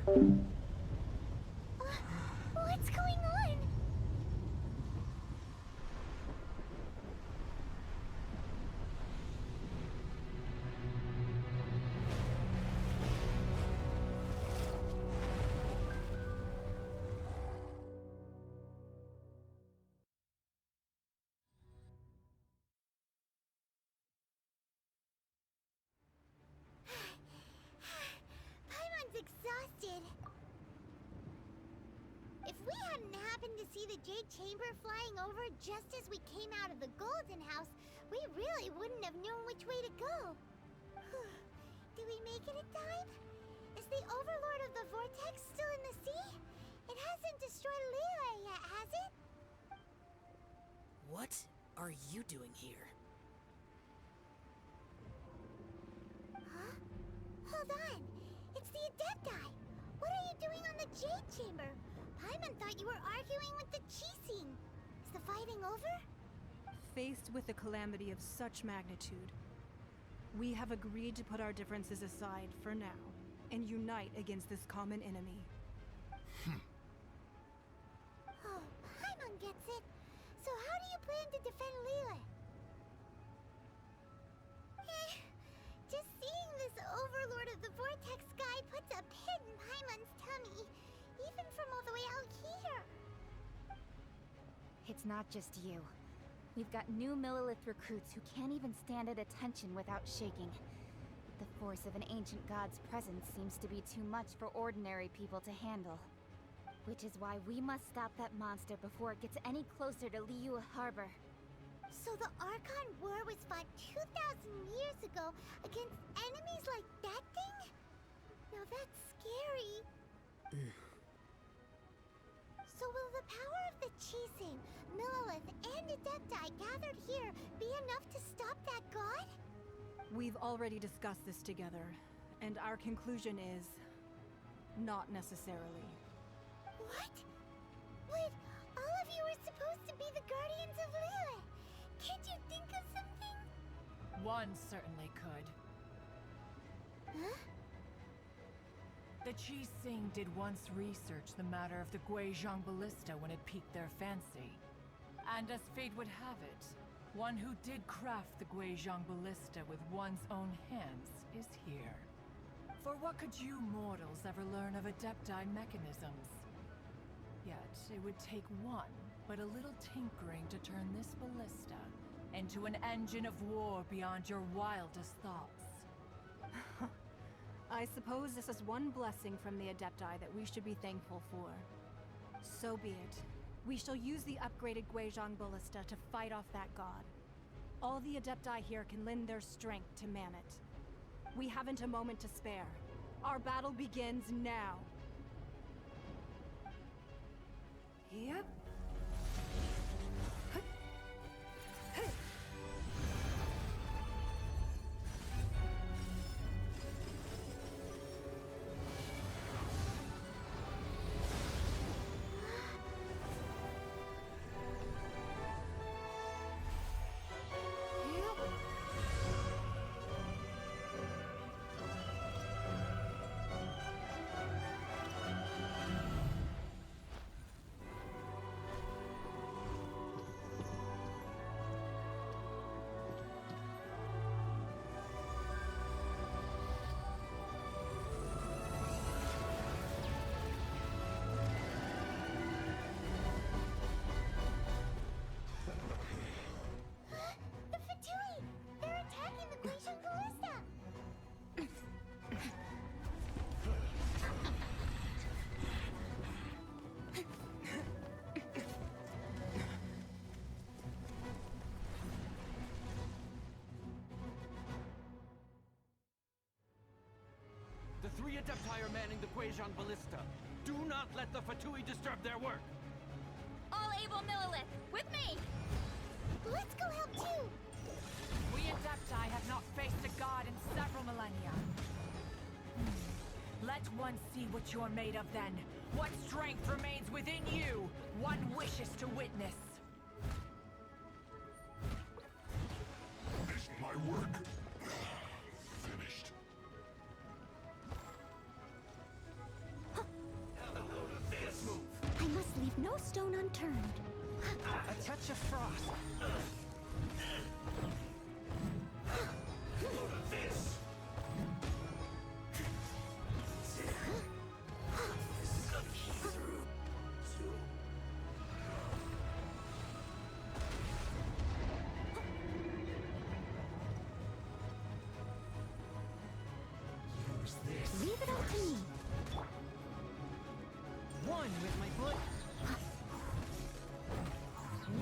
What's going on? Paimon's exhausted. If we hadn't happened to see the Jade Chamber flying over just as we came out of the Golden House, we really wouldn't have known which way to go. Did we make it in time? Is the Overlord of the Vortex still in the sea? It hasn't destroyed Liyue yet, has it? What are you doing here? Huh? Hold on. It's the Adepti. What are you doing on the Jade Chamber? Paimon thought you were arguing with the Qixing. Is the fighting over? Faced with a calamity of such magnitude, we have agreed to put our differences aside for now and unite against this common enemy. Oh, Paimon gets it. So how do you plan to defend Liyue? Just seeing this Overlord of the Vortex guy puts a pit in Paimon's tummy, even from all the way out here. It's not just you. We've got new Millilith recruits who can't even stand at attention without shaking. The force of an ancient god's presence seems to be too much for ordinary people to handle. Which is why we must stop that monster before it gets any closer to Liyue Harbor. So the Archon War was fought 2,000 years ago against enemies like that thing? Now that's scary. So will the power of the Qixing, Millilith, and Adepti gathered here be enough to stop that god? We've already discussed this together, and our conclusion is not necessarily. What? But all of you were supposed to be the guardians of Liyue. Can't you think of something? One certainly could. Huh? The Qixing did once research the matter of the Guizhong Ballista when it piqued their fancy. And as fate would have it, one who did craft the Guizhong Ballista with one's own hands is here. For what could you mortals ever learn of Adepti mechanisms? Yet, it would take one, but a little tinkering to turn this ballista into an engine of war beyond your wildest thoughts. I suppose this is one blessing from the Adepti that we should be thankful for. So be it. We shall use the upgraded Guizhong Ballista to fight off that god. All the Adepti here can lend their strength to man it. We haven't a moment to spare. Our battle begins now. Yep. The Fatui! They're attacking the Guizhong Ballista! The three Adepti are manning the Guizhong Ballista. Do not let the Fatui disturb their work! All able Millilith, with me! Let's go help too! We Adepti have not faced a god in several millennia. Let one see what you're made of then. What strength remains within you, one wishes to witness. Is my work finished? stone unturned. A touch of frost. Leave it up to me. One with my foot.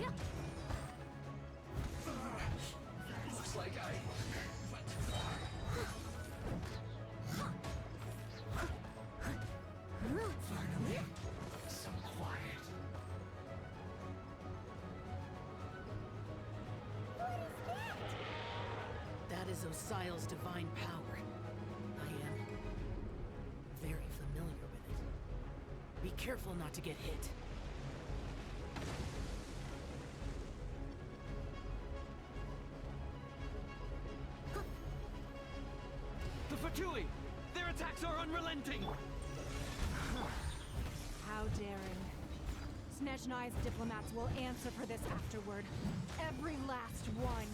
Yep. Looks like I went too far. Finally, some quiet. That is Osial's divine power. I am very familiar with it. Be careful not to get hit. The Fatui! Their attacks are unrelenting! How daring. Snezhnai's diplomats will answer for this afterward. Every last one.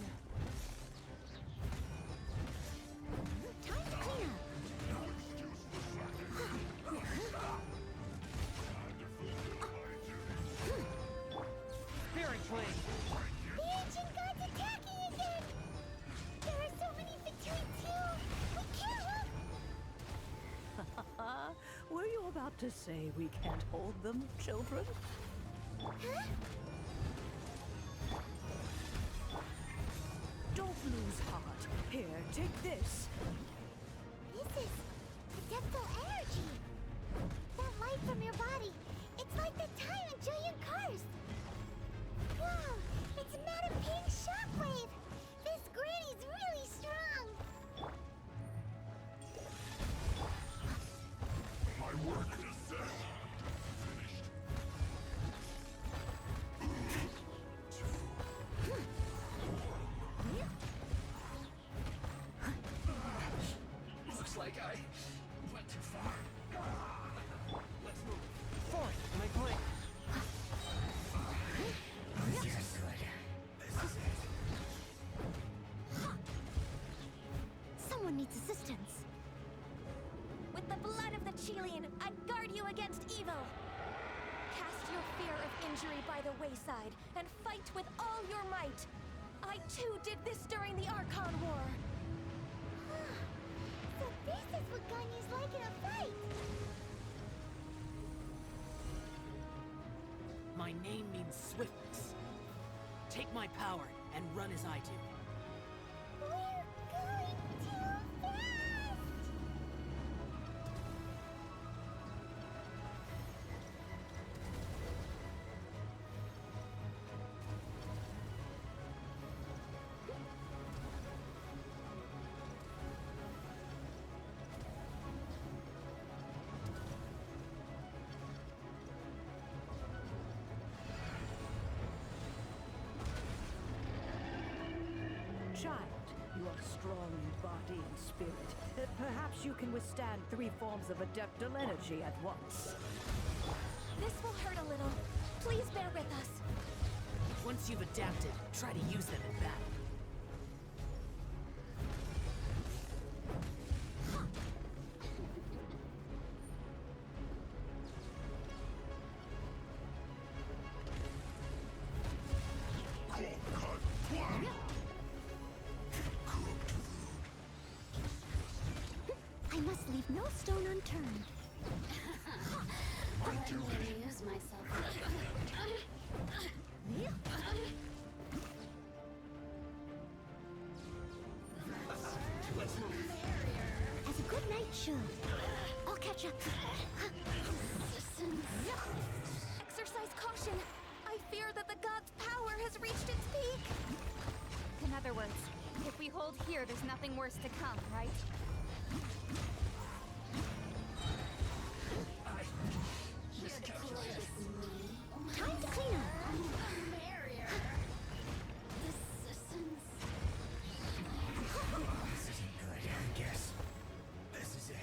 Time to clean up. Spirit Flame! The ancient god's attacking again! There are so many Fatui too! We can't look! Were you about to say we can't hold them, children? Huh? Don't lose heart. Here, take this. This is adeptal energy! That light from your body, it's like the time in Julian Karst! Wow! It's Madame Ping's shockwave! This granny's really strong! My work is finished. Looks like I went too far. Let's move. Forth, my blade. Yes, good. This is it. Someone needs assistance. With the blood of the Chilean, I guard you against evil. Cast your fear of injury by the wayside and fight with all your might. I too did this during the Archon War. So this is what Ganya's like in a fight! My name means swiftness. Take my power and run as I do. We're going too fast! Child, you are strong in body and spirit. Perhaps you can withstand 3 forms of adeptal energy at once. This will hurt a little. Please bear with us. Once you've adapted, try to use them in battle. I must leave no stone unturned. My duty. Use myself. Let's move. As a good knight should. I'll catch up. Exercise caution. I fear that the god's power has reached its peak. In other words, if we hold here, there's nothing worse to come, right? Time to clean up. This isn't good, I guess. This is it.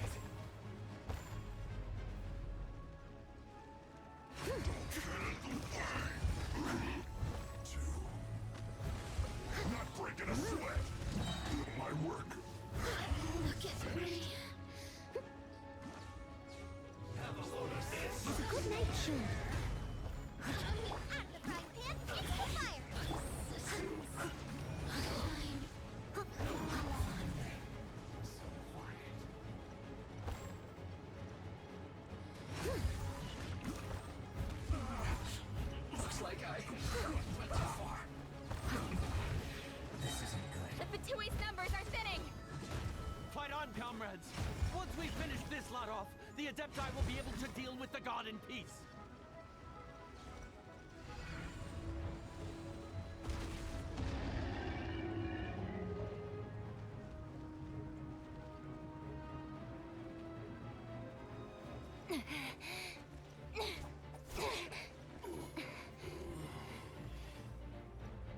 Don't tread at the It's a good night shield. Out of the frying pan, into the fire. Looks like I went too far. This isn't good. The Fatui's numbers are thinning! Fight on, comrades! Once we finish this lot off, the Adepti will be able to deal with the god in peace.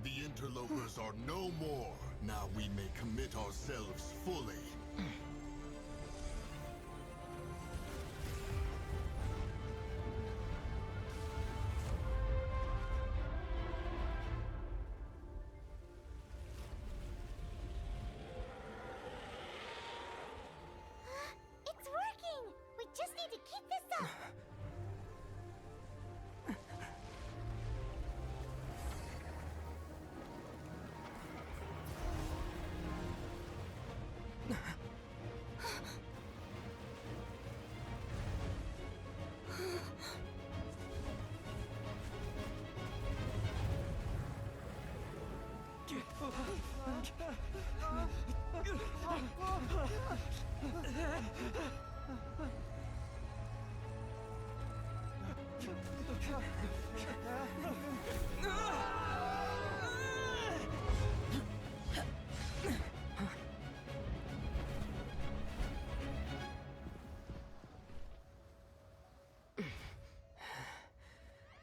The interlopers are no more. Now we may commit ourselves fully. It's working! We just need to keep this up!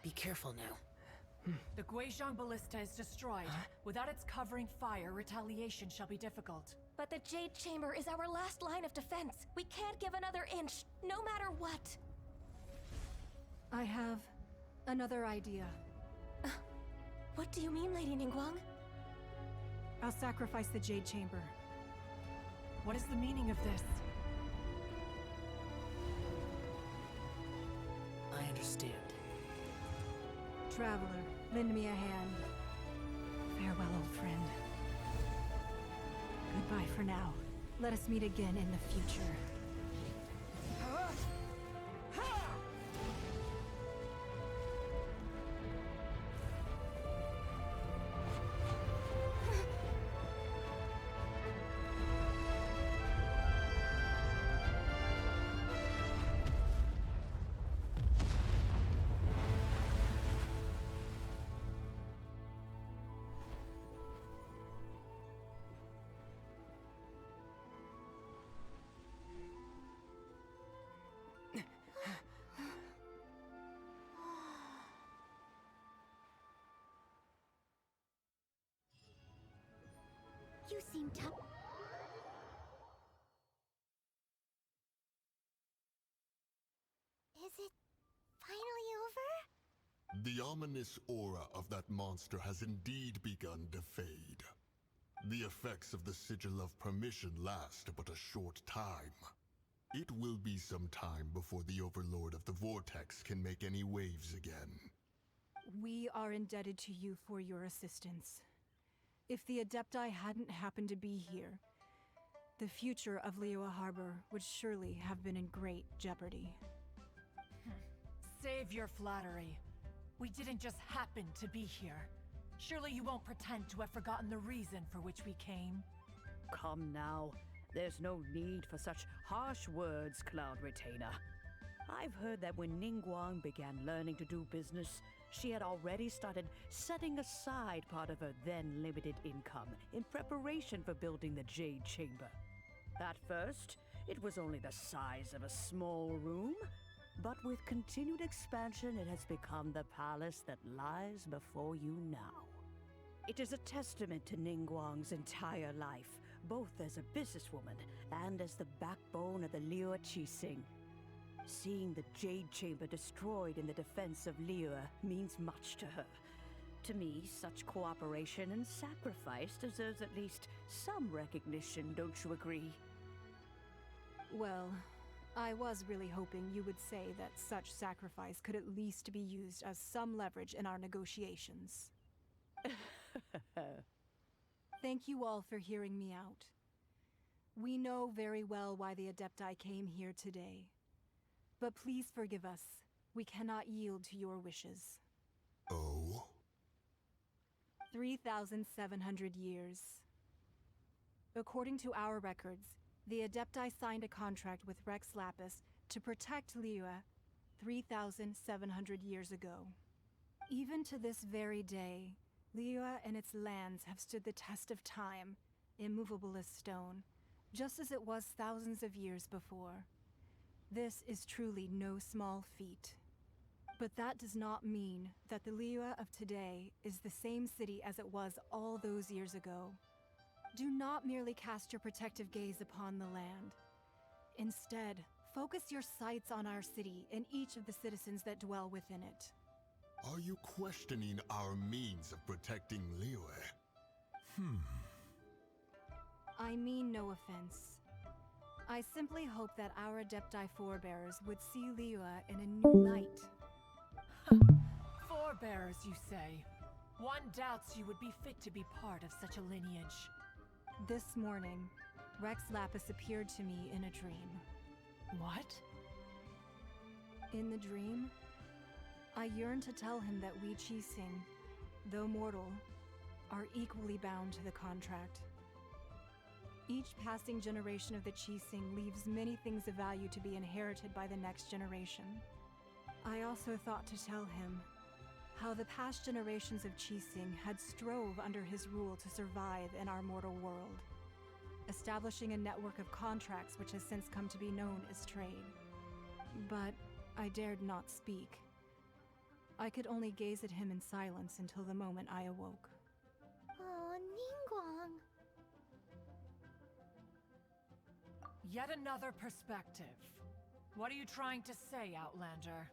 Be careful now. The Guizhong Ballista is destroyed. Without its covering fire, retaliation shall be difficult. But the Jade Chamber is our last line of defense. We can't give another inch, no matter what. I have another idea. What do you mean, Lady Ningguang? I'll sacrifice the Jade Chamber. What is the meaning of this? I understand. Traveler, lend me a hand. Farewell, old friend. Goodbye for now. Let us meet again in the future. You seem tough. Is it finally over? The ominous aura of that monster has indeed begun to fade. The effects of the Sigil of Permission last but a short time. It will be some time before the Overlord of the Vortex can make any waves again. We are indebted to you for your assistance. If the Adepti hadn't happened to be here, the future of Liyue Harbor would surely have been in great jeopardy. Save your flattery. We didn't just happen to be here. Surely you won't pretend to have forgotten the reason for which we came. Come now. There's no need for such harsh words, Cloud Retainer. I've heard that when Ningguang began learning to do business, she had already started setting aside part of her then limited income in preparation for building the Jade Chamber. At first, it was only the size of a small room, but with continued expansion, it has become the palace that lies before you now. It is a testament to Ningguang's entire life, both as a businesswoman and as the backbone of the Liyue Qixing. Seeing the Jade Chamber destroyed in the defense of Liyue means much to her. To me, such cooperation and sacrifice deserves at least some recognition, don't you agree? Well, I was really hoping you would say that such sacrifice could at least be used as some leverage in our negotiations. Thank you all for hearing me out. We know very well why the Adepti came here today. But please forgive us. We cannot yield to your wishes. Oh? 3,700 years. According to our records, the Adepti signed a contract with Rex Lapis to protect Liyue 3,700 years ago. Even to this very day, Liyue and its lands have stood the test of time, immovable as stone, just as it was thousands of years before. This is truly no small feat. But that does not mean that the Liyue of today is the same city as it was all those years ago. Do not merely cast your protective gaze upon the land. Instead, focus your sights on our city and each of the citizens that dwell within it. Are you questioning our means of protecting Liyue? I mean no offense. I simply hope that our Adepti forebears would see Liyue in a new light. Forebearers, you say? One doubts you would be fit to be part of such a lineage. This morning, Rex Lapis appeared to me in a dream. What? In the dream, I yearned to tell him that we Qixing, though mortal, are equally bound to the contract. Each passing generation of the Qixing leaves many things of value to be inherited by the next generation. I also thought to tell him how the past generations of Qixing had strove under his rule to survive in our mortal world, establishing a network of contracts which has since come to be known as trade. But I dared not speak. I could only gaze at him in silence until the moment I awoke. Oh, Ningguang. Yet another perspective. What are you trying to say, Outlander?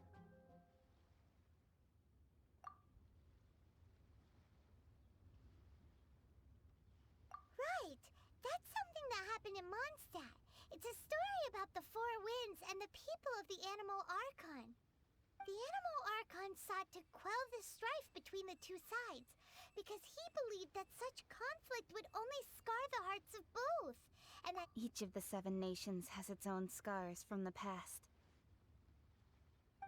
Right! That's something that happened in Mondstadt. It's a story about the Four Winds and the people of the Animal Archon. The Animal Archon sought to quell the strife between the two sides, because he believed that such conflict would only scar the hearts of both, and that Each of the 7 nations has its own scars from the past.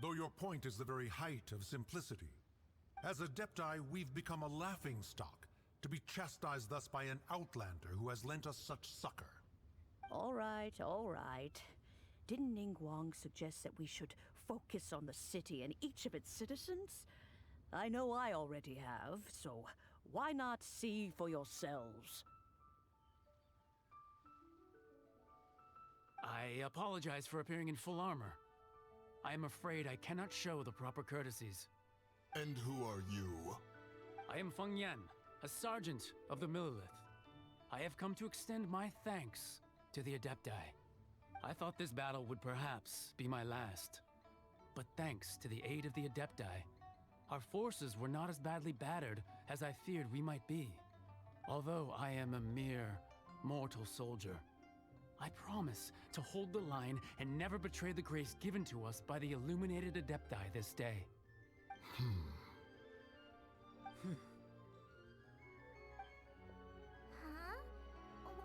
Though your point is the very height of simplicity. As Adepti, we've become a laughingstock, to be chastised thus by an outlander who has lent us such succor. All right, all right. Didn't Ningguang suggest that we should focus on the city and each of its citizens? I know I already have, so why not see for yourselves? I apologize for appearing in full armor. I am afraid I cannot show the proper courtesies. And who are you? I am Feng Yan, a sergeant of the Millilith. I have come to extend my thanks to the Adepti. I thought this battle would perhaps be my last. But thanks to the aid of the Adepti, our forces were not as badly battered as I feared we might be. Although I am a mere mortal soldier, I promise to hold the line and never betray the grace given to us by the illuminated Adepti this day. Huh?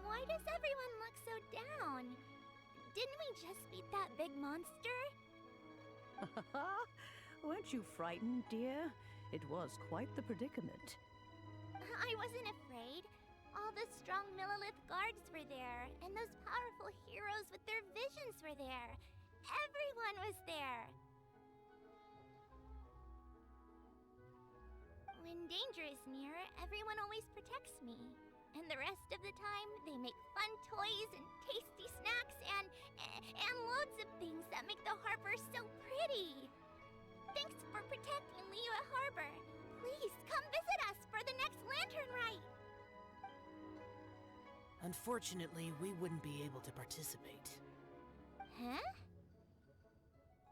Why does everyone look so down? Didn't we just beat that big monster? Weren't you frightened, dear? It was quite the predicament. I wasn't afraid. All the strong Millilith guards were there, and those powerful heroes with their visions were there. Everyone was there. When danger is near, everyone always protects me. And the rest of the time, they make fun toys and tasty snacks and loads of things that make the harbor so pretty. Thanks for protecting Liyue Harbor. Please come visit us for the next lantern rite. Unfortunately, we wouldn't be able to participate. Huh?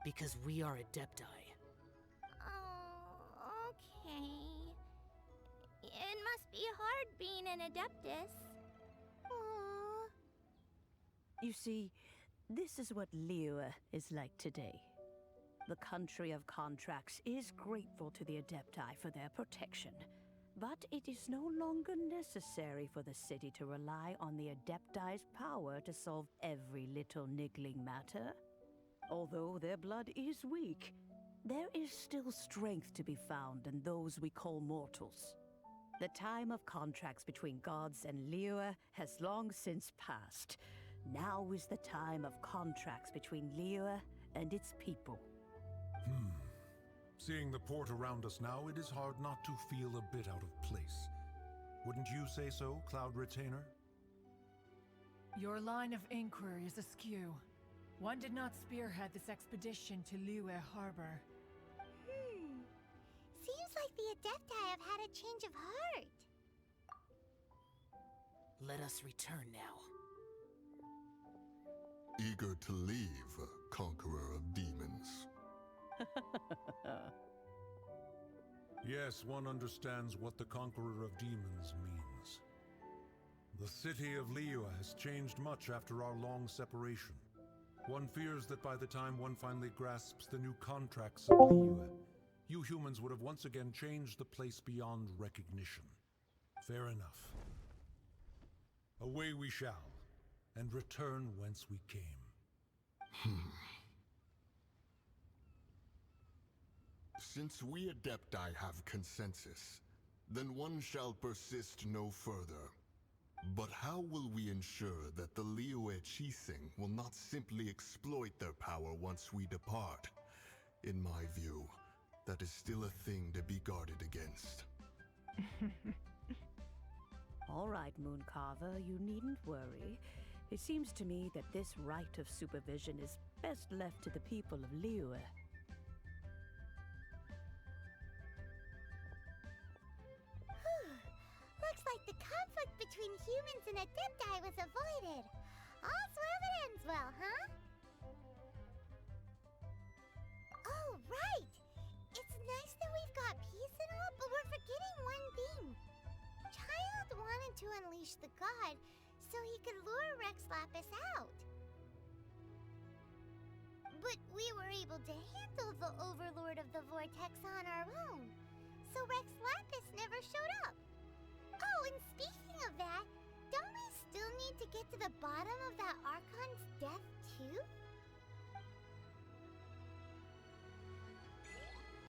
Because we are Adepti. Oh, okay. It must be hard being an Adeptus. Aww. You see, This is what Liyue is like today. The country of contracts is grateful to the Adepti for their protection, but it is no longer necessary for the city to rely on the Adepti's power to solve every little niggling matter. Although their blood is weak, there is still strength to be found in those we call mortals. The time of contracts between gods and Liyue has long since passed. Now is the time of contracts between Liyue and its people. Seeing the port around us now, it is hard not to feel a bit out of place. Wouldn't you say so, Cloud Retainer? Your line of inquiry is askew. One did not spearhead this expedition to Liyue Harbor. Seems like the Adepti have had a change of heart. Let us return now. Eager to leave, Conqueror of Demons. Yes, one understands what the Conqueror of Demons means. The city of Liyue has changed much after our long separation. One fears that by the time one finally grasps the new contracts of Liyue, you humans would have once again changed the place beyond recognition. Fair enough. Away we shall, and return whence we came. Since we Adepti have consensus, then one shall persist no further. But how will we ensure that the Liyue Qixing will not simply exploit their power once we depart? In my view, that is still a thing to be guarded against. All right, Mooncarver, you needn't worry. It seems to me that this right of supervision is best left to the people of Liyue. Looks like the conflict between humans and Adepti was avoided. All's well that ends well, huh? Oh, right! It's nice that we've got peace and all, but we're forgetting one thing. Child wanted to unleash the god so he could lure Rex Lapis out. But we were able to handle the Overlord of the Vortex on our own, so Rex Lapis never showed up. Oh, and speaking of that, don't we still need to get to the bottom of that Archon's death, too?